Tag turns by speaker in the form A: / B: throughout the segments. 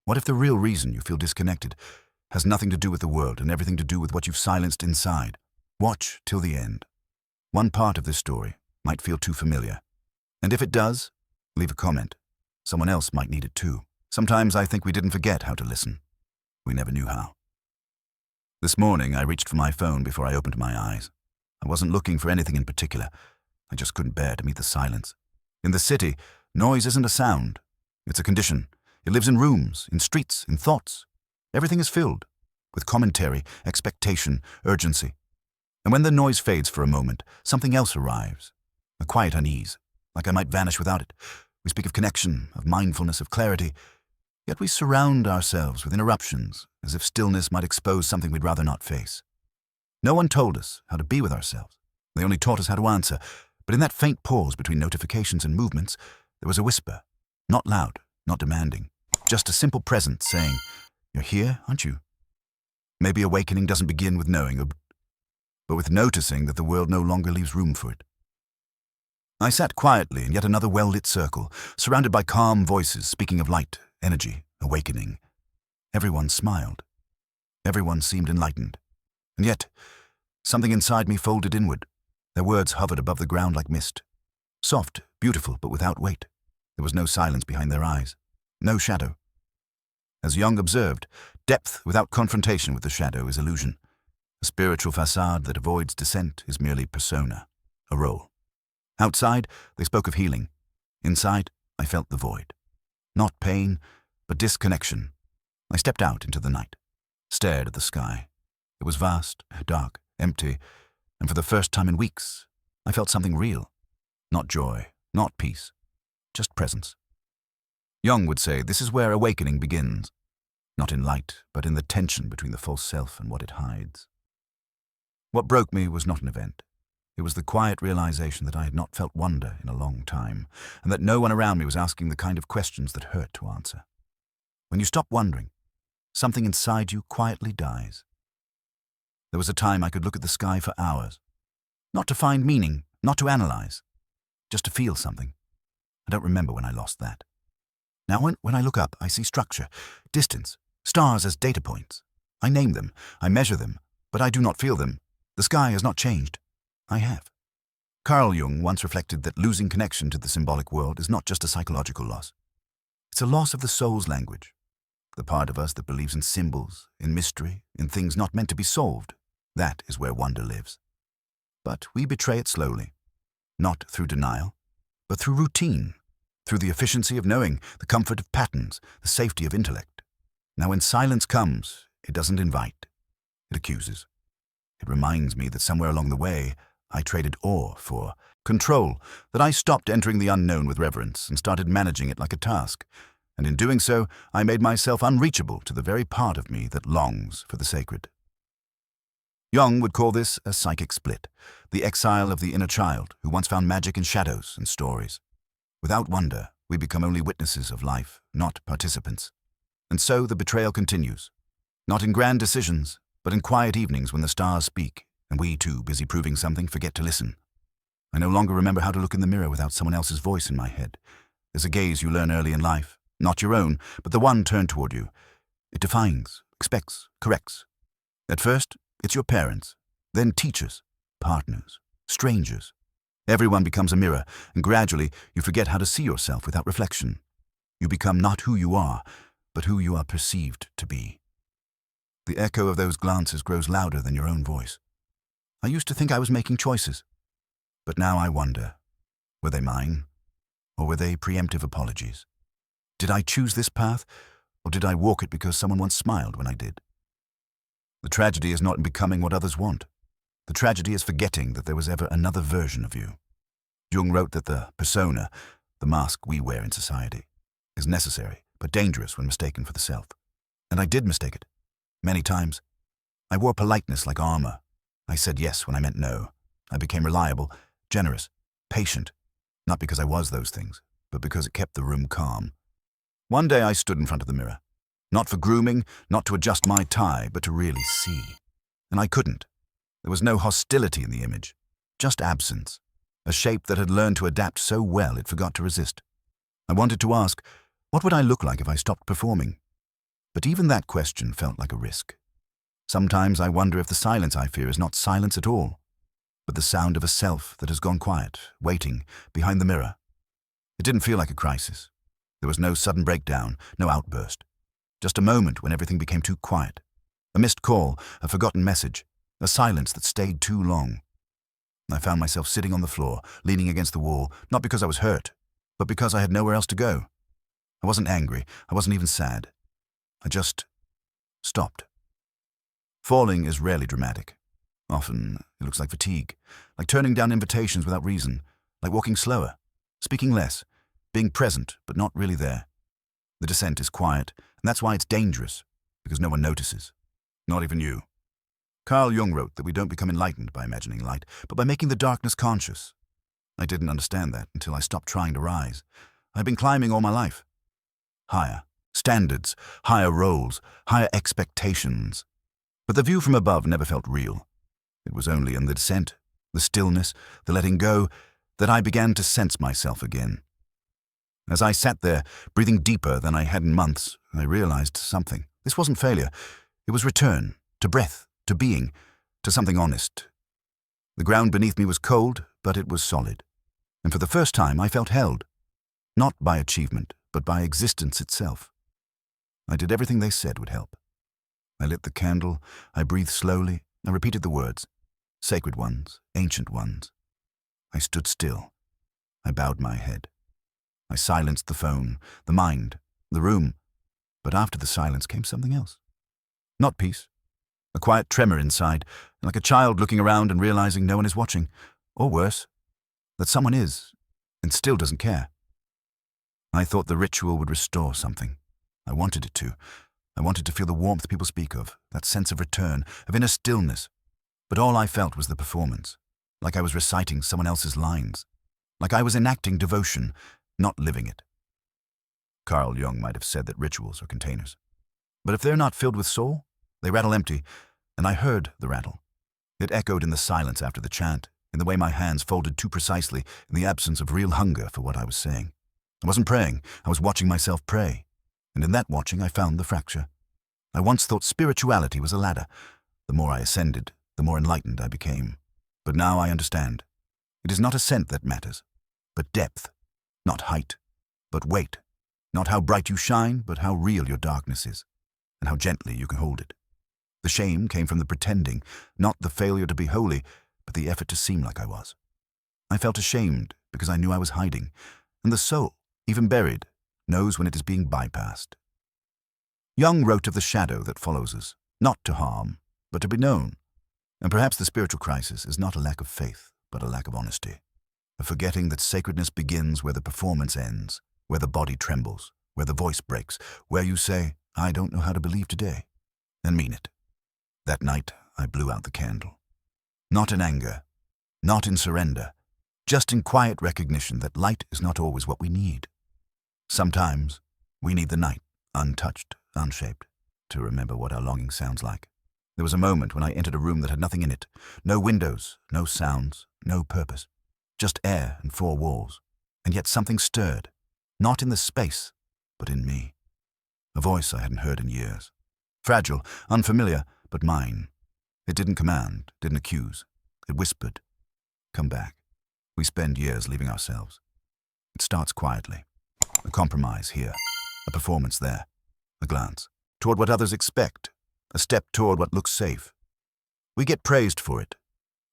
A: What if the real reason you feel disconnected has nothing to do with the world and everything to do with what you've silenced inside? Watch till the end. One part of this story might feel too familiar. And if it does, leave a comment. Someone else might need it too. Sometimes I think we didn't forget how to listen. We never knew how. This morning, I reached for my phone before I opened my eyes. I wasn't looking for anything in particular. I just couldn't bear to meet the silence. In the city, noise isn't a sound. It's a condition. It lives in rooms, in streets, in thoughts. Everything is filled with commentary, expectation, urgency. And when the noise fades for a moment, something else arrives. A quiet unease, like I might vanish without it. We speak of connection, of mindfulness, of clarity. Yet we surround ourselves with interruptions, as if stillness might expose something we'd rather not face. No one told us how to be with ourselves. They only taught us how to answer. But in that faint pause between notifications and movements, there was a whisper. Not loud, not demanding. Just a simple presence saying, "You're here, aren't you?" Maybe awakening doesn't begin with knowing, but with noticing that the world no longer leaves room for it. I sat quietly in yet another well-lit circle, surrounded by calm voices speaking of light, energy, awakening. Everyone smiled. Everyone seemed enlightened. And yet, something inside me folded inward. Their words hovered above the ground like mist. Soft, beautiful, but without weight. There was no silence behind their eyes. No shadow. As Jung observed, depth without confrontation with the shadow is illusion. A spiritual facade that avoids dissent is merely persona, a role. Outside, they spoke of healing. Inside, I felt the void. Not pain, but disconnection. I stepped out into the night, stared at the sky. It was vast, dark, empty, and for the first time in weeks, I felt something real. Not joy, not peace, just presence. Jung would say this is where awakening begins. Not in light, but in the tension between the false self and what it hides. What broke me was not an event. It was the quiet realization that I had not felt wonder in a long time, and that no one around me was asking the kind of questions that hurt to answer. When you stop wondering, something inside you quietly dies. There was a time I could look at the sky for hours. Not to find meaning, not to analyze, just to feel something. I don't remember when I lost that. Now when I look up, I see structure, distance, stars as data points. I name them, I measure them, but I do not feel them. The sky has not changed. I have. Carl Jung once reflected that losing connection to the symbolic world is not just a psychological loss. It's a loss of the soul's language, the part of us that believes in symbols, in mystery, in things not meant to be solved. That is where wonder lives. But we betray it slowly, not through denial, but through routine, through the efficiency of knowing, the comfort of patterns, the safety of intellect. Now when silence comes, it doesn't invite, it accuses. It reminds me that somewhere along the way, I traded awe for control, that I stopped entering the unknown with reverence and started managing it like a task. And in doing so, I made myself unreachable to the very part of me that longs for the sacred. Jung would call this a psychic split, the exile of the inner child who once found magic in shadows and stories. Without wonder, we become only witnesses of life, not participants. And so the betrayal continues, not in grand decisions, but in quiet evenings when the stars speak, and we too, busy proving something, forget to listen. I no longer remember how to look in the mirror without someone else's voice in my head. There's a gaze you learn early in life, not your own, but the one turned toward you. It defines, expects, corrects. At first, it's your parents, then teachers, partners, strangers. Everyone becomes a mirror, and gradually you forget how to see yourself without reflection. You become not who you are, but who you are perceived to be. The echo of those glances grows louder than your own voice. I used to think I was making choices, but now I wonder, were they mine, or were they preemptive apologies? Did I choose this path, or did I walk it because someone once smiled when I did? The tragedy is not in becoming what others want. The tragedy is forgetting that there was ever another version of you. Jung wrote that the persona, the mask we wear in society, is necessary but dangerous when mistaken for the self. And I did mistake it. Many times. I wore politeness like armor. I said yes when I meant no. I became reliable, generous, patient, not because I was those things, but because it kept the room calm. One day I stood in front of the mirror, not for grooming, not to adjust my tie, but to really see. And I couldn't. There was no hostility in the image, just absence, a shape that had learned to adapt so well it forgot to resist. I wanted to ask, what would I look like if I stopped performing? But even that question felt like a risk. Sometimes I wonder if the silence I fear is not silence at all, but the sound of a self that has gone quiet, waiting, behind the mirror. It didn't feel like a crisis. There was no sudden breakdown, no outburst. Just a moment when everything became too quiet. A missed call, a forgotten message, a silence that stayed too long. I found myself sitting on the floor, leaning against the wall, not because I was hurt, but because I had nowhere else to go. I wasn't angry, I wasn't even sad. I just stopped. Falling is rarely dramatic. Often, it looks like fatigue, like turning down invitations without reason, like walking slower, speaking less, being present but not really there. The descent is quiet, and that's why it's dangerous, because no one notices. Not even you. Carl Jung wrote that we don't become enlightened by imagining light, but by making the darkness conscious. I didn't understand that until I stopped trying to rise. I've been climbing all my life. Higher standards, higher roles, higher expectations. But the view from above never felt real. It was only in the descent, the stillness, the letting go, that I began to sense myself again. As I sat there, breathing deeper than I had in months, I realized something. This wasn't failure. It was return, to breath, to being, to something honest. The ground beneath me was cold, but it was solid. And for the first time, I felt held. Not by achievement, but by existence itself. I did everything they said would help. I lit the candle, I breathed slowly, I repeated the words. Sacred ones, ancient ones. I stood still. I bowed my head. I silenced the phone, the mind, the room. But after the silence came something else. Not peace. A quiet tremor inside, like a child looking around and realizing no one is watching. Or worse, that someone is, and still doesn't care. I thought the ritual would restore something. I wanted it to. I wanted to feel the warmth people speak of, that sense of return, of inner stillness. But all I felt was the performance, like I was reciting someone else's lines, like I was enacting devotion, not living it. Carl Jung might have said that rituals are containers. But if they're not filled with soul, they rattle empty, and I heard the rattle. It echoed in the silence after the chant, in the way my hands folded too precisely, in the absence of real hunger for what I was saying. I wasn't praying, I was watching myself pray. And in that watching I found the fracture. I once thought spirituality was a ladder. The more I ascended, the more enlightened I became. But now I understand. It is not ascent that matters, but depth. Not height, but weight. Not how bright you shine, but how real your darkness is, and how gently you can hold it. The shame came from the pretending, not the failure to be holy, but the effort to seem like I was. I felt ashamed because I knew I was hiding, and the soul, even buried, knows when it is being bypassed. Jung wrote of the shadow that follows us, not to harm, but to be known. And perhaps the spiritual crisis is not a lack of faith, but a lack of honesty. A forgetting that sacredness begins where the performance ends, where the body trembles, where the voice breaks, where you say, I don't know how to believe today, and mean it. That night, I blew out the candle. Not in anger, not in surrender, just in quiet recognition that light is not always what we need. Sometimes, we need the night, untouched, unshaped, to remember what our longing sounds like. There was a moment when I entered a room that had nothing in it, no windows, no sounds, no purpose, just air and four walls, and yet something stirred, not in the space, but in me. A voice I hadn't heard in years. Fragile, unfamiliar, but mine. It didn't command, didn't accuse. It whispered, come back. We spend years leaving ourselves. It starts quietly. A compromise here, a performance there, a glance toward what others expect, a step toward what looks safe. We get praised for it,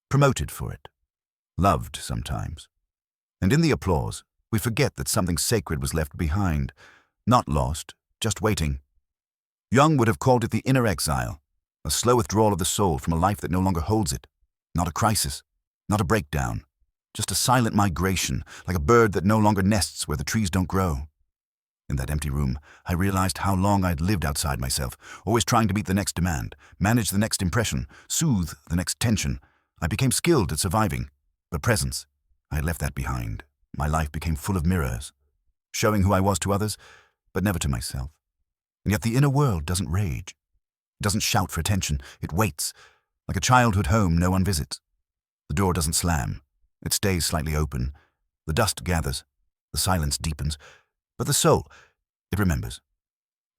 A: promoted for it, loved sometimes. And in the applause, we forget that something sacred was left behind, not lost, just waiting. Jung would have called it the inner exile, a slow withdrawal of the soul from a life that no longer holds it. Not a crisis, not a breakdown, just a silent migration, like a bird that no longer nests where the trees don't grow. In that empty room, I realized how long I'd lived outside myself, always trying to meet the next demand, manage the next impression, soothe the next tension. I became skilled at surviving, but presence, I had left that behind. My life became full of mirrors, showing who I was to others, but never to myself. And yet the inner world doesn't rage. It doesn't shout for attention. It waits, like a childhood home no one visits. The door doesn't slam. It stays slightly open. The dust gathers. The silence deepens. But the soul, it remembers.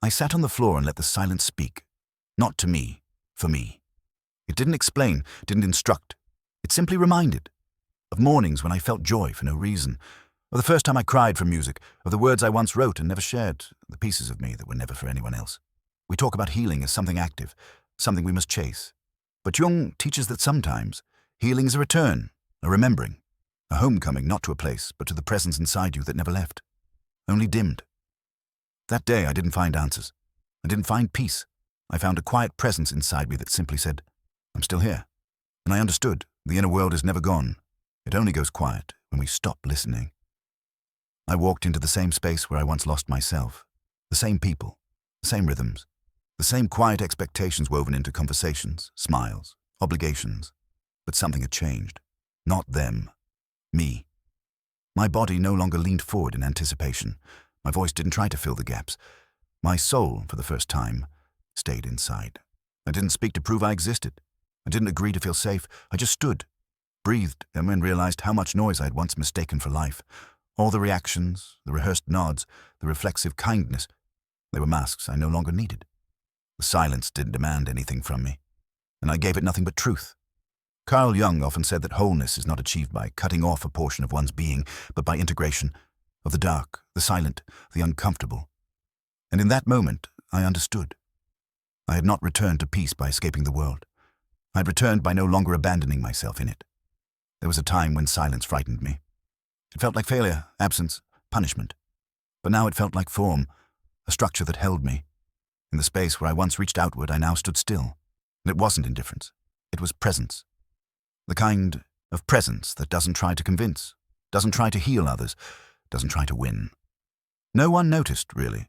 A: I sat on the floor and let the silence speak. Not to me, for me. It didn't explain, didn't instruct. It simply reminded. Of mornings when I felt joy for no reason. Of the first time I cried for music. Of the words I once wrote and never shared. The pieces of me that were never for anyone else. We talk about healing as something active, something we must chase. But Jung teaches that sometimes healing is a return, a remembering, a homecoming not to a place, but to the presence inside you that never left, only dimmed. That day I didn't find answers. I didn't find peace. I found a quiet presence inside me that simply said, I'm still here. And I understood, the inner world is never gone. It only goes quiet when we stop listening. I walked into the same space where I once lost myself. The same people, the same rhythms, the same quiet expectations woven into conversations, smiles, obligations. But something had changed. Not them. Me. My body no longer leaned forward in anticipation. My voice didn't try to fill the gaps. My soul, for the first time, stayed inside. I didn't speak to prove I existed. I didn't agree to feel safe. I just stood, breathed, and then realized how much noise I had once mistaken for life. All the reactions, the rehearsed nods, the reflexive kindness, they were masks I no longer needed. The silence didn't demand anything from me, and I gave it nothing but truth. Carl Jung often said that wholeness is not achieved by cutting off a portion of one's being, but by integration of the dark, the silent, the uncomfortable. And in that moment, I understood. I had not returned to peace by escaping the world. I had returned by no longer abandoning myself in it. There was a time when silence frightened me. It felt like failure, absence, punishment. But now it felt like form, a structure that held me. In the space where I once reached outward, I now stood still. And it wasn't indifference. It was presence. The kind of presence that doesn't try to convince, doesn't try to heal others, doesn't try to win. No one noticed, really,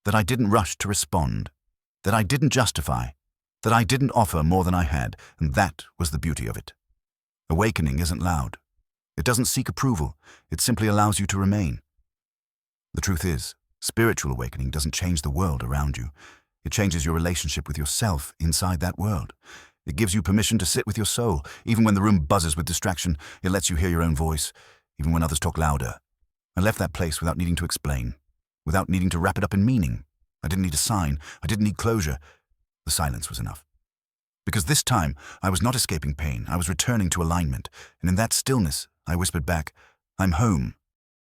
A: that I didn't rush to respond, that I didn't justify, that I didn't offer more than I had, and that was the beauty of it. Awakening isn't loud. It doesn't seek approval. It simply allows you to remain. The truth is, spiritual awakening doesn't change the world around you. It changes your relationship with yourself inside that world. It gives you permission to sit with your soul. Even when the room buzzes with distraction, it lets you hear your own voice, even when others talk louder. I left that place without needing to explain, without needing to wrap it up in meaning. I didn't need a sign. I didn't need closure. The silence was enough. Because this time, I was not escaping pain. I was returning to alignment. And in that stillness, I whispered back, I'm home.